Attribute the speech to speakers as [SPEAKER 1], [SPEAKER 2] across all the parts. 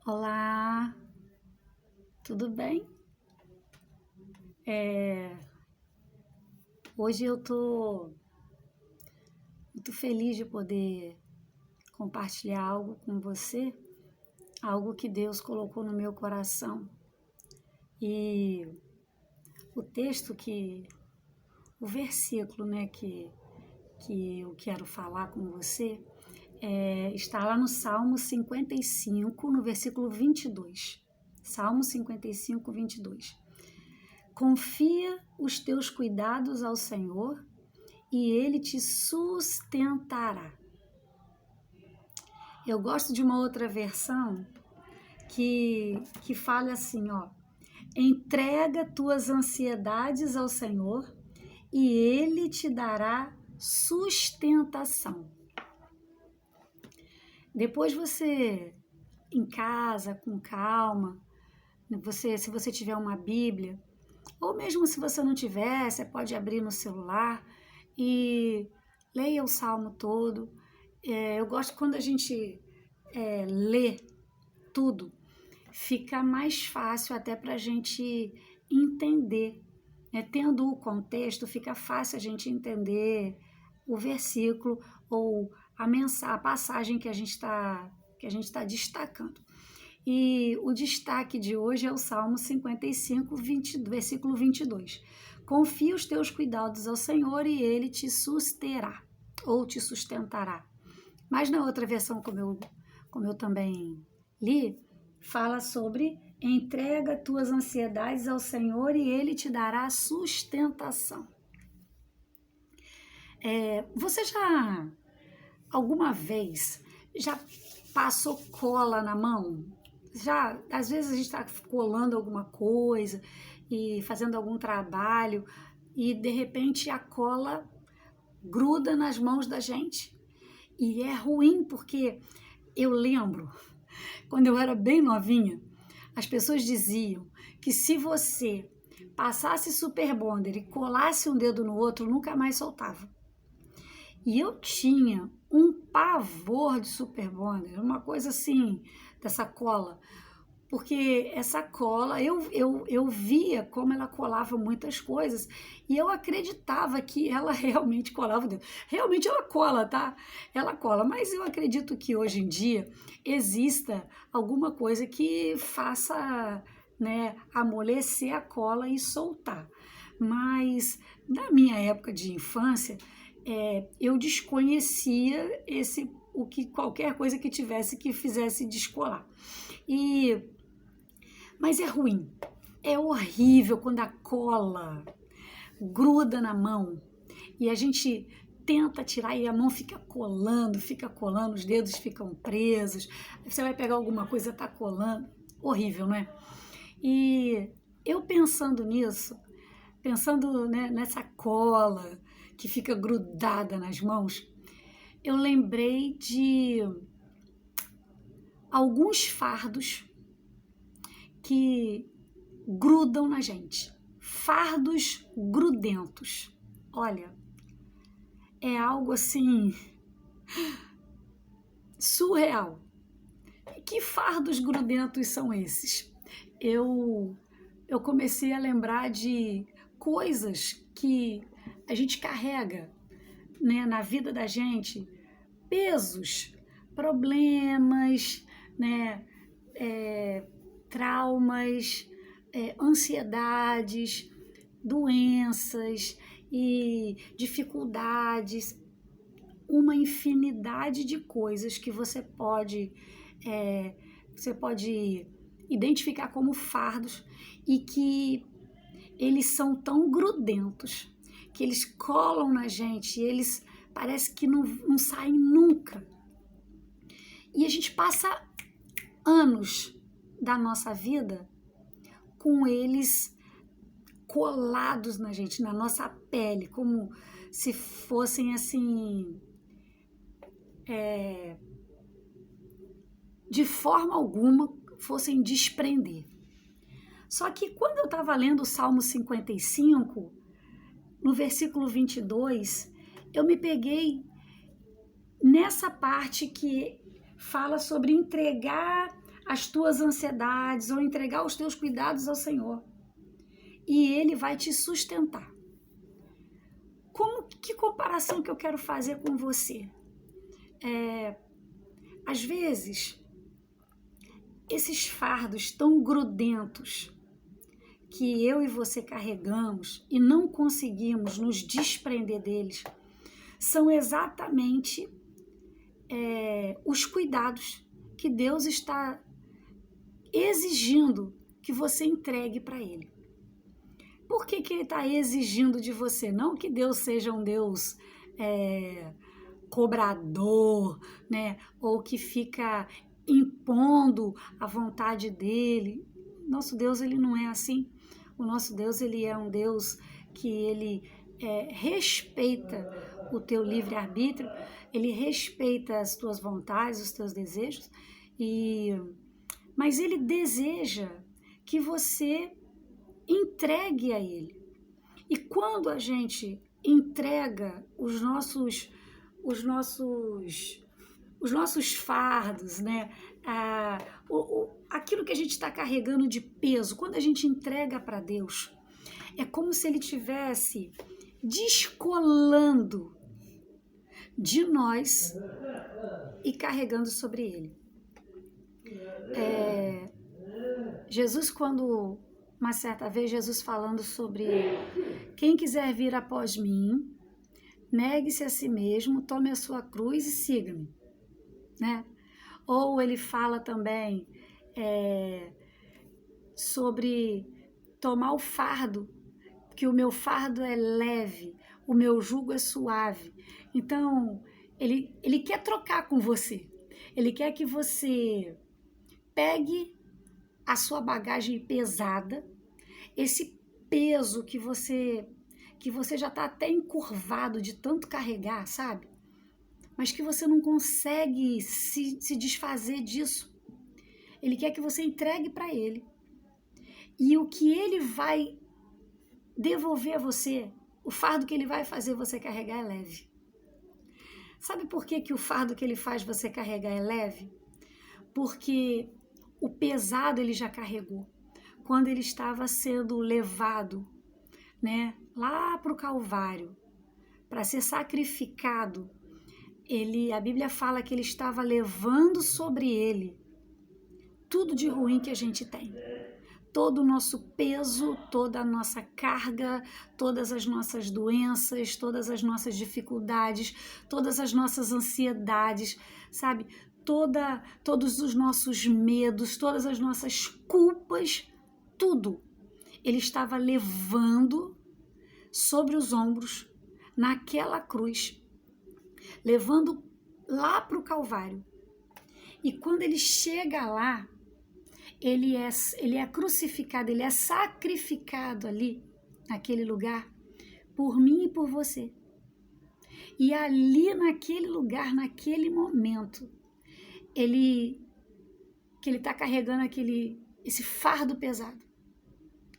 [SPEAKER 1] Olá, tudo bem? Hoje eu tô muito feliz de poder compartilhar algo com você, algo que Deus colocou no meu coração. E o texto o versículo, né, que eu quero falar com você, está lá no Salmo 55, no versículo 22. Salmo 55, 22. Confia os teus cuidados ao Senhor e Ele te sustentará. Eu gosto de uma outra versão que fala assim, ó: entrega tuas ansiedades ao Senhor e Ele te dará sustentação. Depois você, em casa, com calma, se você tiver uma Bíblia, ou mesmo se você não tiver, você pode abrir no celular e leia o Salmo todo. Eu gosto quando a gente lê tudo, fica mais fácil até para a gente entender. Tendo o contexto, fica fácil a gente entender o versículo ou a passagem que a gente está destacando. E o destaque de hoje é o Salmo 55, versículo 22. Confia os teus cuidados ao Senhor e Ele te susterá, ou te sustentará. Mas na outra versão, como eu também li, fala sobre entrega tuas ansiedades ao Senhor e Ele te dará sustentação. Você já, alguma vez, já passou cola na mão? Já, às vezes a gente está colando alguma coisa e fazendo algum trabalho e de repente a cola gruda nas mãos da gente. E é ruim porque eu lembro, quando eu era bem novinha, as pessoas diziam que se você passasse super bonder e colasse um dedo no outro, nunca mais soltava. E eu tinha um pavor de super bonder, uma coisa assim, dessa cola. Porque essa cola, eu via como ela colava muitas coisas e eu acreditava que ela realmente colava o dedo. Realmente ela cola, tá? Ela cola, mas eu acredito que hoje em dia exista alguma coisa que faça, né, amolecer a cola e soltar. Mas na minha época de infância, eu desconhecia qualquer coisa que tivesse que fizesse descolar. Mas é ruim, é horrível quando a cola gruda na mão e a gente tenta tirar e a mão fica colando, os dedos ficam presos. Você vai pegar alguma coisa, tá colando, horrível, não é? E eu pensando nisso, pensando, né, nessa cola que fica grudada nas mãos, eu lembrei de alguns fardos que grudam na gente. Fardos grudentos. Olha, é algo assim surreal. Que fardos grudentos são esses? Eu comecei a lembrar de coisas que a gente carrega, né, na vida da gente, pesos, problemas, né, traumas, ansiedades, doenças e dificuldades, uma infinidade de coisas que você pode identificar como fardos e que eles são tão grudentos que eles colam na gente e eles parece que não saem nunca. E a gente passa anos da nossa vida com eles colados na gente, na nossa pele, como se fossem assim, de forma alguma fossem desprender. Só que quando eu estava lendo o Salmo 55, no versículo 22, eu me peguei nessa parte que fala sobre entregar as tuas ansiedades ou entregar os teus cuidados ao Senhor. E Ele vai te sustentar. Que comparação que eu quero fazer com você? Às vezes, esses fardos tão grudentos que eu e você carregamos e não conseguimos nos desprender deles, são exatamente os cuidados que Deus está exigindo que você entregue para Ele. Por que Ele está exigindo de você? Não que Deus seja um Deus cobrador, né? Ou que fica impondo a vontade dele. Nosso Deus, ele não é assim. O nosso Deus, ele é um Deus que ele respeita o teu livre-arbítrio, ele respeita as tuas vontades, os teus desejos, mas ele deseja que você entregue a ele. E quando a gente entrega os nossos fardos, né? Aquilo que a gente está carregando de peso, quando a gente entrega para Deus, é como se Ele estivesse descolando de nós e carregando sobre Ele. Jesus, uma certa vez, Jesus falando sobre quem quiser vir após mim, negue-se a si mesmo, tome a sua cruz e siga-me, né? Ou ele fala também sobre tomar o fardo, que o meu fardo é leve, o meu jugo é suave. Então, ele quer trocar com você. Ele quer que você pegue a sua bagagem pesada, esse peso que você já está até encurvado de tanto carregar, sabe? Mas que você não consegue se desfazer disso. Ele quer que você entregue para ele. E o que ele vai devolver a você, o fardo que ele vai fazer você carregar é leve. Sabe por que o fardo que ele faz você carregar é leve? Porque o pesado ele já carregou. Quando ele estava sendo levado, né, lá para o Calvário, para ser sacrificado, a Bíblia fala que ele estava levando sobre ele tudo de ruim que a gente tem. Todo o nosso peso, toda a nossa carga, todas as nossas doenças, todas as nossas dificuldades, todas as nossas ansiedades, sabe? Todos os nossos medos, todas as nossas culpas, tudo. Ele estava levando sobre os ombros, naquela cruz, levando lá para o Calvário. E quando ele chega lá, ele é crucificado, ele é sacrificado ali, naquele lugar, por mim e por você. E ali naquele lugar, naquele momento, que ele está carregando esse fardo pesado,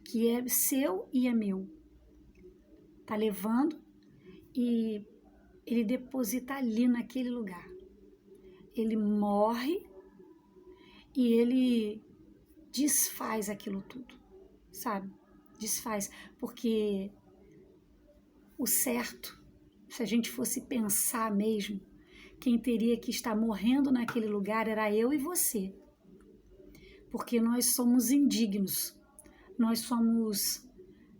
[SPEAKER 1] que é seu e é meu. Está levando e ele deposita ali naquele lugar. Ele morre e ele desfaz aquilo tudo, sabe? Desfaz, porque o certo, se a gente fosse pensar mesmo, quem teria que estar morrendo naquele lugar era eu e você. Porque nós somos indignos, nós somos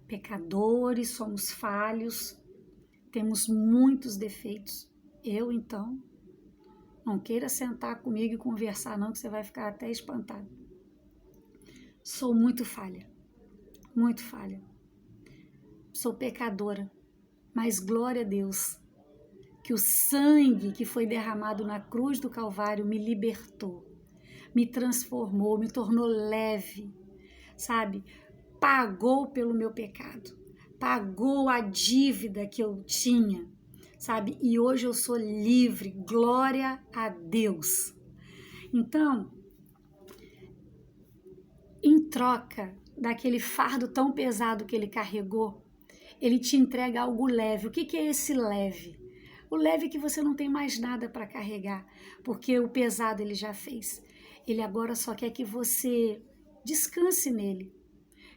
[SPEAKER 1] pecadores, somos falhos, temos muitos defeitos. Eu, então, não queira sentar comigo e conversar não, que você vai ficar até espantado. Sou muito falha, muito falha. Sou pecadora, mas glória a Deus, que o sangue que foi derramado na cruz do Calvário me libertou, me transformou, me tornou leve, sabe? Pagou pelo meu pecado, pagou a dívida que eu tinha, sabe? E hoje eu sou livre, glória a Deus. Então, em troca daquele fardo tão pesado que ele carregou, ele te entrega algo leve. O que é esse leve? O leve é que você não tem mais nada para carregar, porque o pesado ele já fez. Ele agora só quer que você descanse nele,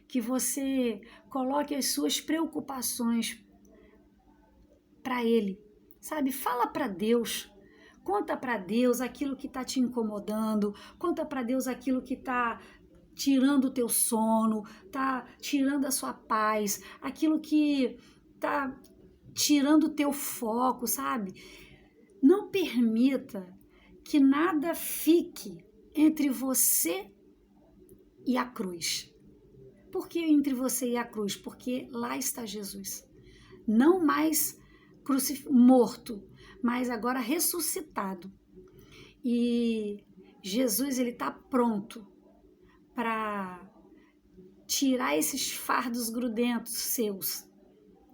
[SPEAKER 1] que você coloque as suas preocupações para ele, sabe? Fala para Deus, conta para Deus aquilo que está te incomodando, conta para Deus aquilo que está tirando o teu sono, tá tirando a sua paz, aquilo que tá tirando o teu foco, sabe? Não permita que nada fique entre você e a cruz. Por que entre você e a cruz? Porque lá está Jesus. Não mais morto, mas agora ressuscitado. E Jesus, ele está pronto para tirar esses fardos grudentos seus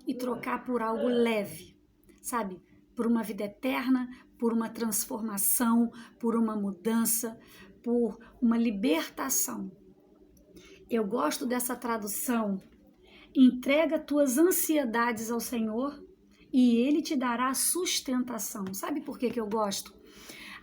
[SPEAKER 1] e trocar por algo leve, sabe? Por uma vida eterna, por uma transformação, por uma mudança, por uma libertação. Eu gosto dessa tradução. Entrega tuas ansiedades ao Senhor e Ele te dará sustentação. Sabe por que eu gosto?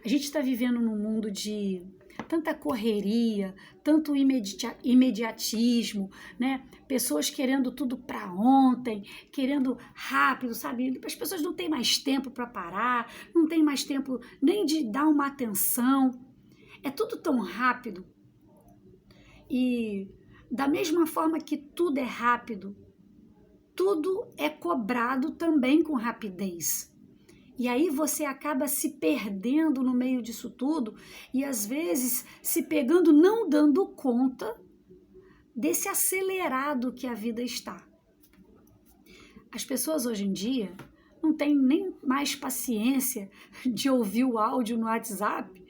[SPEAKER 1] A gente está vivendo num mundo de tanta correria, tanto imediatismo, né? Pessoas querendo tudo para ontem, querendo rápido, sabe? As pessoas não têm mais tempo para parar, não têm mais tempo nem de dar uma atenção. É tudo tão rápido. E da mesma forma que tudo é rápido, tudo é cobrado também com rapidez. E aí você acaba se perdendo no meio disso tudo e às vezes se pegando não dando conta desse acelerado que a vida está. As pessoas hoje em dia não têm nem mais paciência de ouvir o áudio no WhatsApp,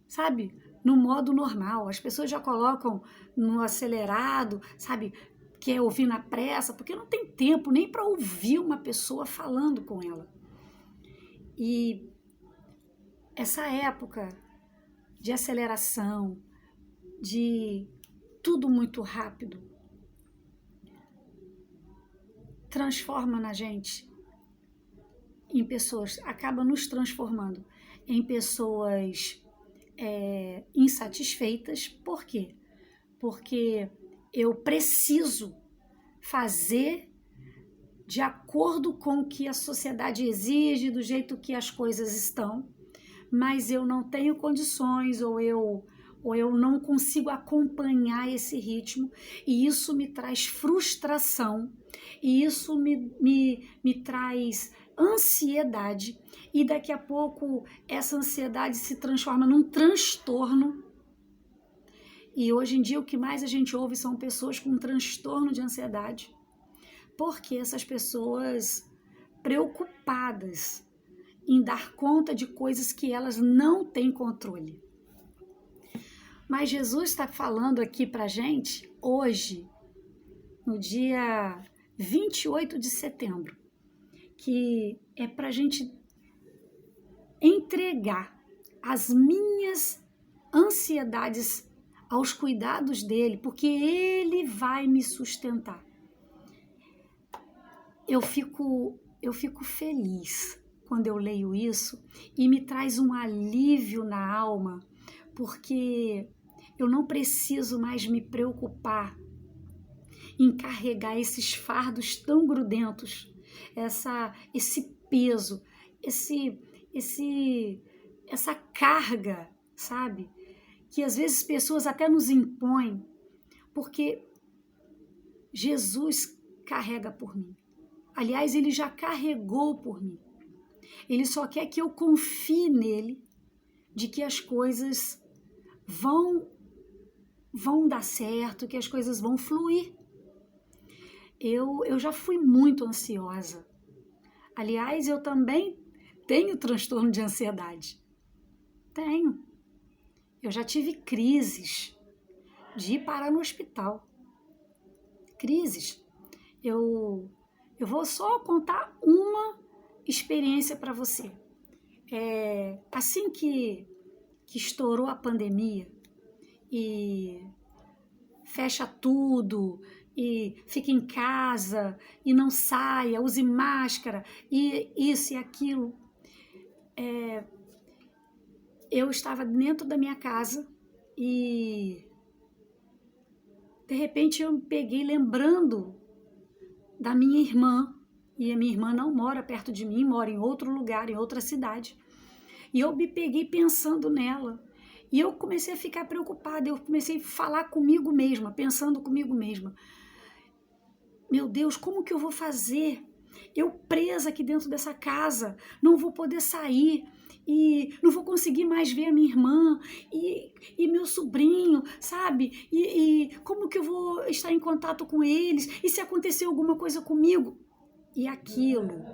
[SPEAKER 1] sabe, no modo normal. As pessoas já colocam no acelerado, sabe, quer ouvir na pressa, porque não tem tempo nem para ouvir uma pessoa falando com ela. E essa época de aceleração, de tudo muito rápido, transforma na gente em pessoas, acaba nos transformando em pessoas insatisfeitas. Por quê? Porque eu preciso fazer de acordo com o que a sociedade exige, do jeito que as coisas estão, mas eu não tenho condições ou eu não consigo acompanhar esse ritmo e isso me traz frustração e isso me traz ansiedade e daqui a pouco essa ansiedade se transforma num transtorno. E hoje em dia o que mais a gente ouve são pessoas com transtorno de ansiedade, porque essas pessoas preocupadas em dar conta de coisas que elas não têm controle. Mas Jesus está falando aqui para a gente hoje, no dia 28 de setembro, que é para a gente entregar as minhas ansiedades aos cuidados dele, porque ele vai me sustentar. Eu fico feliz quando eu leio isso e me traz um alívio na alma, porque eu não preciso mais me preocupar em carregar esses fardos tão grudentos, esse peso, essa carga, sabe? Que às vezes pessoas até nos impõem, porque Jesus carrega por mim. Aliás, ele já carregou por mim. Ele só quer que eu confie nele, de que as coisas vão dar certo, que as coisas vão fluir. Eu já fui muito ansiosa. Aliás, eu também tenho transtorno de ansiedade. Tenho. Eu já tive crises de ir parar no hospital. Crises. Eu vou só contar uma experiência para você. Assim que estourou a pandemia e fecha tudo e fica em casa e não saia, use máscara e isso e aquilo, eu estava dentro da minha casa e de repente eu me peguei lembrando da minha irmã, e a minha irmã não mora perto de mim, mora em outro lugar, em outra cidade. E eu me peguei pensando nela. E eu comecei a ficar preocupada, eu comecei a falar comigo mesma, pensando comigo mesma. Meu Deus, como que eu vou fazer? Eu presa aqui dentro dessa casa, não vou poder sair e não vou conseguir mais ver a minha irmã e meu sobrinho, sabe? E como que eu vou estar em contato com eles? E se acontecer alguma coisa comigo? E aquilo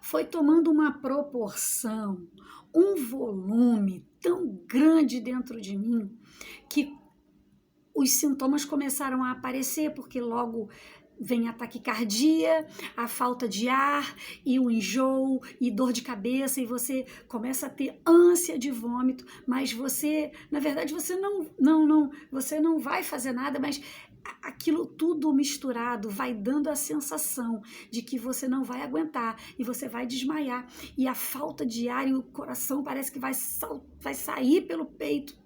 [SPEAKER 1] foi tomando uma proporção, um volume tão grande dentro de mim que os sintomas começaram a aparecer, porque logo vem a taquicardia, a falta de ar e o enjoo e dor de cabeça, e você começa a ter ânsia de vômito, mas você, na verdade, você não vai fazer nada, mas aquilo tudo misturado vai dando a sensação de que você não vai aguentar e você vai desmaiar, e a falta de ar e o coração parece que vai sair pelo peito.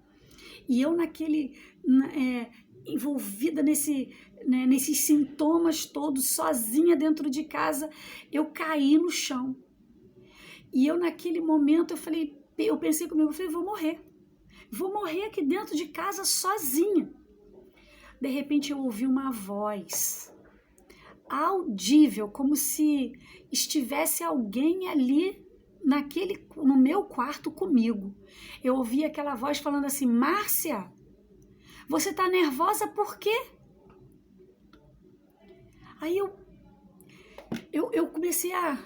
[SPEAKER 1] E eu envolvida nesses sintomas todos, sozinha dentro de casa, eu caí no chão. E eu naquele momento, eu pensei comigo, vou morrer aqui dentro de casa sozinha. De repente eu ouvi uma voz audível, como se estivesse alguém ali no meu quarto comigo. Eu ouvi aquela voz falando assim: Márcia, você tá nervosa por quê? Aí eu comecei a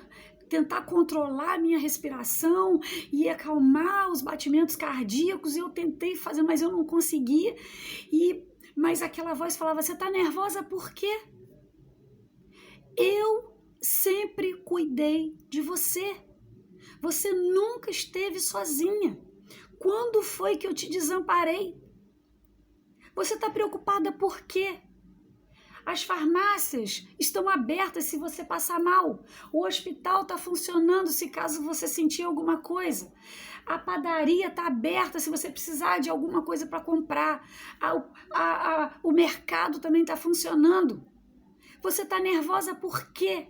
[SPEAKER 1] tentar controlar a minha respiração e acalmar os batimentos cardíacos, e eu tentei fazer, mas eu não conseguia. Mas aquela voz falava: você tá nervosa por quê? Eu sempre cuidei de você. Você nunca esteve sozinha. Quando foi que eu te desamparei? Você está preocupada por quê? As farmácias estão abertas se você passar mal. O hospital está funcionando se caso você sentir alguma coisa. A padaria está aberta se você precisar de alguma coisa para comprar. O mercado também está funcionando. Você está nervosa por quê?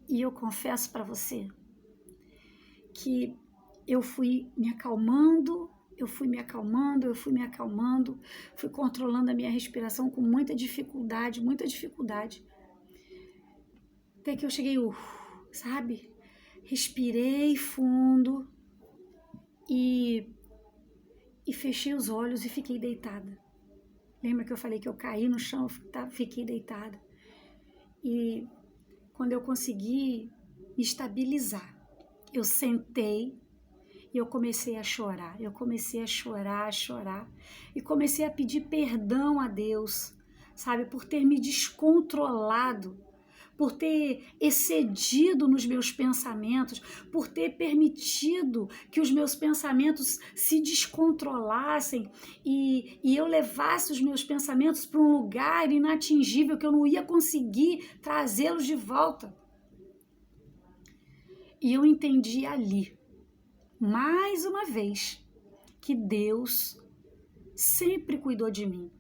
[SPEAKER 1] E eu confesso para você que eu fui me acalmando, fui controlando a minha respiração com muita dificuldade. Até que eu cheguei, sabe? Respirei fundo e fechei os olhos e fiquei deitada. Lembra que eu falei que eu caí no chão, fiquei deitada. E quando eu consegui me estabilizar, eu sentei e eu comecei a chorar. Eu comecei a chorar e comecei a pedir perdão a Deus, sabe, por ter me descontrolado, por ter excedido nos meus pensamentos, por ter permitido que os meus pensamentos se descontrolassem e eu levasse os meus pensamentos para um lugar inatingível que eu não ia conseguir trazê-los de volta. E eu entendi ali, mais uma vez, que Deus sempre cuidou de mim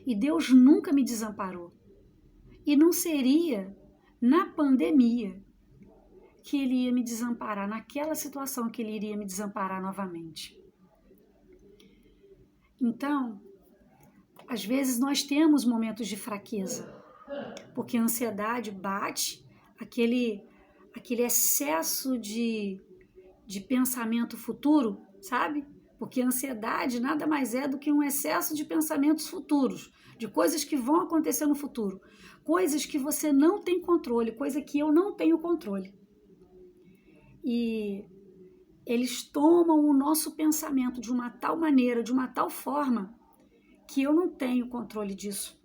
[SPEAKER 1] e Deus nunca me desamparou. E não seria na pandemia que Ele ia me desamparar, naquela situação que Ele iria me desamparar novamente. Então, às vezes nós temos momentos de fraqueza, porque a ansiedade bate, aquele excesso de pensamento futuro, sabe? Porque a ansiedade nada mais é do que um excesso de pensamentos futuros, de coisas que vão acontecer no futuro, coisas que você não tem controle, coisa que eu não tenho controle. E eles tomam o nosso pensamento de uma tal maneira, de uma tal forma, que eu não tenho controle disso.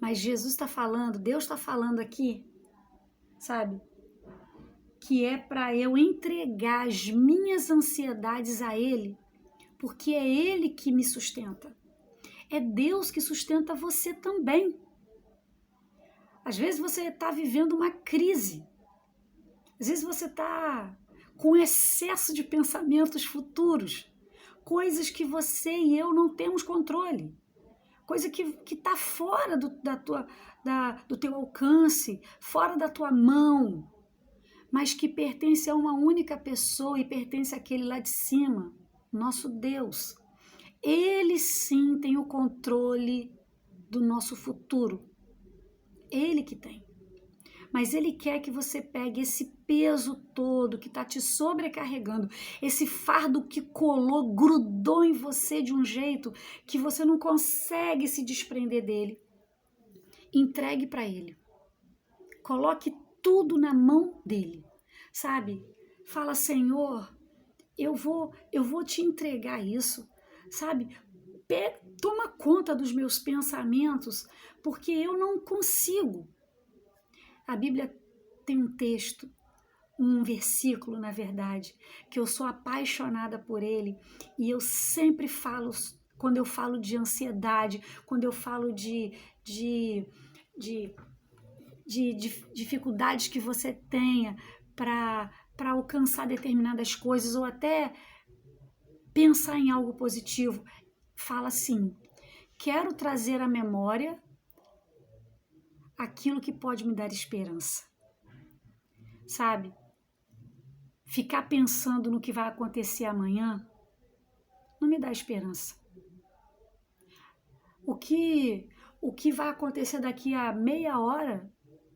[SPEAKER 1] Mas Jesus está falando, Deus está falando aqui, sabe? Que é para eu entregar as minhas ansiedades a Ele, porque é Ele que me sustenta. É Deus que sustenta você também. Às vezes você está vivendo uma crise, Às vezes você está com excesso de pensamentos futuros, coisas que você e eu não temos controle, coisa que está fora do teu alcance, fora da tua mão, mas que pertence a uma única pessoa e pertence àquele lá de cima, nosso Deus. Ele sim tem o controle do nosso futuro. Ele que tem. Mas ele quer que você pegue esse peso todo que está te sobrecarregando, esse fardo que colou, grudou em você de um jeito que você não consegue se desprender dele. Entregue para ele. Coloque tudo na mão dele, sabe? Fala, Senhor, eu vou te entregar isso, sabe? Toma conta dos meus pensamentos, porque eu não consigo. A Bíblia tem um texto, um versículo, na verdade, que eu sou apaixonada por ele e eu sempre falo, quando eu falo de ansiedade, quando eu falo de dificuldades que você tenha para alcançar determinadas coisas ou até pensar em algo positivo, fala assim: quero trazer à memória aquilo que pode me dar esperança. Sabe? Ficar pensando no que vai acontecer amanhã não me dá esperança. O que vai acontecer daqui a meia hora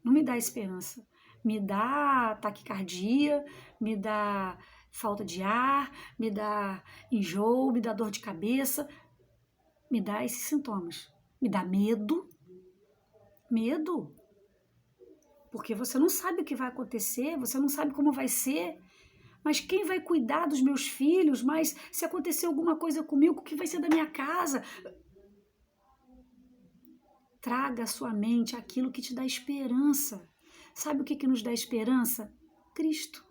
[SPEAKER 1] não me dá esperança. Me dá taquicardia, me dá falta de ar, me dá enjoo, me dá dor de cabeça, me dá esses sintomas. Me dá medo. Medo. Porque você não sabe o que vai acontecer, você não sabe como vai ser. Mas quem vai cuidar dos meus filhos? Mas se acontecer alguma coisa comigo, o que vai ser da minha casa? Traga à sua mente aquilo que te dá esperança. Sabe o que nos dá esperança? Cristo.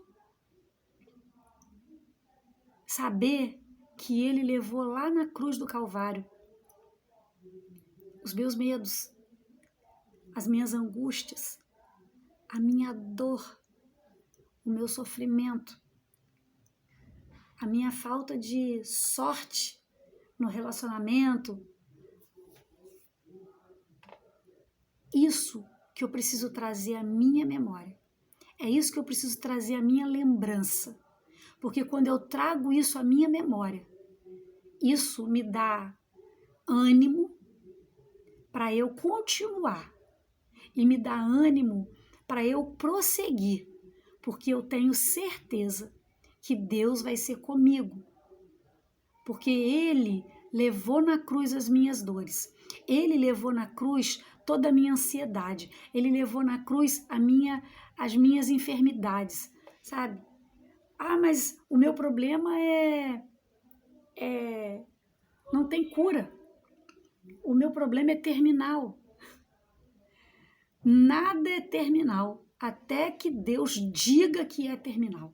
[SPEAKER 1] Saber que Ele levou lá na cruz do Calvário os meus medos, as minhas angústias, a minha dor, o meu sofrimento, a minha falta de sorte no relacionamento. Isso que eu preciso trazer à minha memória. É isso que eu preciso trazer à minha lembrança. Porque quando eu trago isso à minha memória, isso me dá ânimo para eu continuar. E me dá ânimo para eu prosseguir. Porque eu tenho certeza que Deus vai ser comigo. Porque Ele levou na cruz as minhas dores. Ele levou na cruz toda a minha ansiedade. Ele levou na cruz as minhas enfermidades, sabe? Ah, mas o meu problema não tem cura. O meu problema é terminal. Nada é terminal até que Deus diga que é terminal.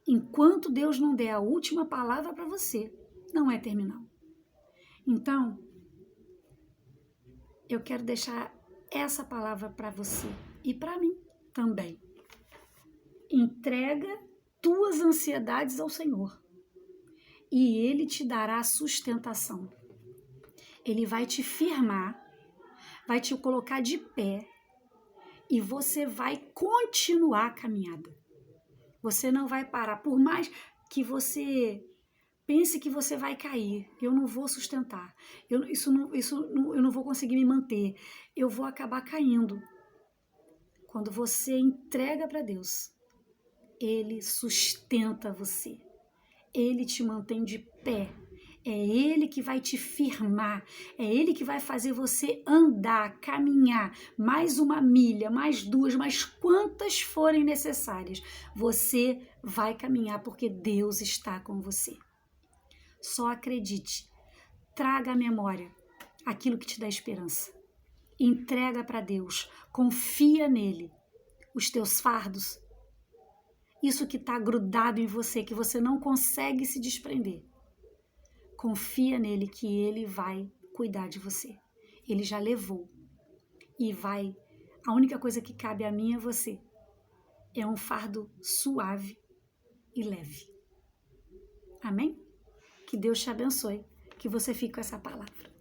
[SPEAKER 1] Enquanto Deus não der a última palavra para você, não é terminal. Então, eu quero deixar essa palavra para você e para mim também. Entrega tuas ansiedades ao Senhor e Ele te dará sustentação. Ele vai te firmar, vai te colocar de pé e você vai continuar a caminhada. Você não vai parar, por mais que você pense que você vai cair, eu não vou sustentar, eu não vou conseguir me manter, eu vou acabar caindo. Quando você entrega para Deus, Ele sustenta você, Ele te mantém de pé, é Ele que vai te firmar, é Ele que vai fazer você andar, caminhar mais 1 milha, mais 2, mais quantas forem necessárias. Você vai caminhar porque Deus está com você. Só acredite, traga à memória aquilo que te dá esperança. Entrega para Deus, confia nele, os teus fardos, isso que está grudado em você, que você não consegue se desprender. Confia nele que ele vai cuidar de você. Ele já levou e vai. A única coisa que cabe a mim é você. é um fardo suave e leve. Amém? Que Deus te abençoe, que você fique com essa palavra.